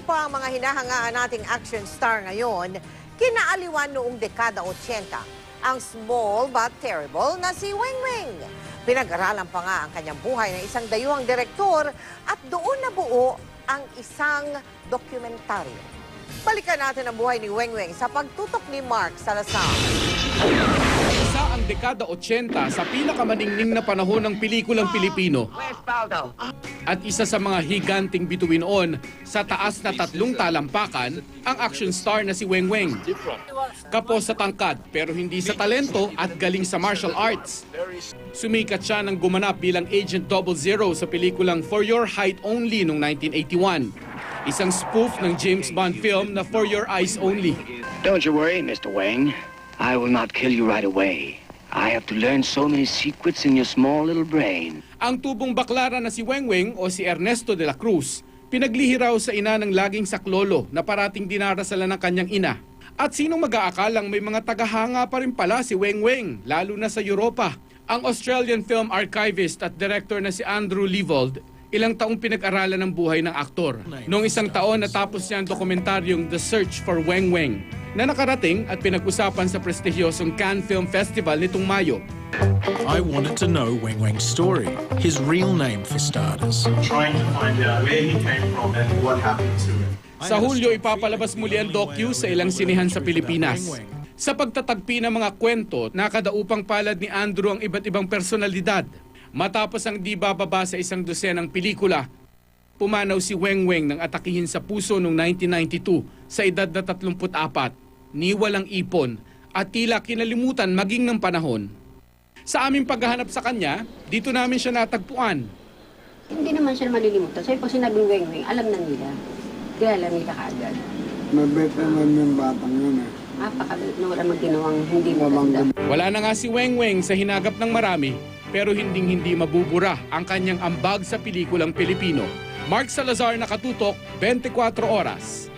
Sino pa ang mga hinahangaan nating action star ngayon, kinaaliwan noong dekada 80? Ang small but terrible na si Weng Weng. Pinag-aralan pa nga ang kanyang buhay ng isang dayuhang direktor at doon nabuo ang isang dokumentaryo. Balikan natin ang buhay ni Weng Weng sa pagtutok ni Mark Salazar. Isa ang dekada 80 sa pinakamaningning na panahon ng pelikulang Pilipino. At isa sa mga higanting bituin noon sa taas na 3 talampakan, ang action star na si Weng Weng. Kapos sa tangkad pero hindi sa talento at galing sa martial arts. Sumikat siya nang gumanap bilang Agent 00 sa pelikulang For Your Height Only noong 1981. Isang spoof ng James Bond film na For Your Eyes Only. Don't you worry, Mr. Wang. I will not kill you right away. I have to learn so many secrets in your small little brain. Ang tubong baklara na si Weng Weng o si Ernesto de la Cruz, pinaglihiraw sa ina ng laging saklolo na parating dinarasalan ng kanyang ina. At sinong mag-aakalang may mga tagahanga pa rin pala si Weng Weng, lalo na sa Europa. Ang Australian film archivist at director na si Andrew Leavold, ilang taong pinag-aralan ng buhay ng aktor. Noong isang taon natapos niya ang dokumentaryong The Search for Weng Weng, na nakarating at pinag-usapan sa prestigyosong Cannes Film Festival nitong Mayo. I wanted to know Weng Weng's story, his real name for starters. Trying to find out where he came from and what happened to him. Sa Hulyo, ipapalabas muli ang docu sa ilang sinihan sa Pilipinas. Sa pagtatagpi ng mga kwento, nakadaupang palad ni Andrew ang iba't ibang personalidad. Matapos ang di bababa sa isang dosenang pelikula, pumanaw si Weng Weng nang atakihin sa puso noong 1992 sa edad na 34, ni walang ipon at tila kinalimutan maging ng panahon. Sa aming paghahanap sa kanya, dito namin siya natagpuan. Hindi naman siya malilimutan. Sabi pag sinabing Weng Weng, alam na nila. Kilala nila kaagad. Mabait naman yung batang yun eh. Napakabait na wala magginawang hindi maganda. Wala na nga si Weng Weng sa hinagap ng marami, pero hinding-hindi mabubura ang kanyang ambag sa pelikulang Pilipino. Mark Salazar, nakatutok, 24 oras.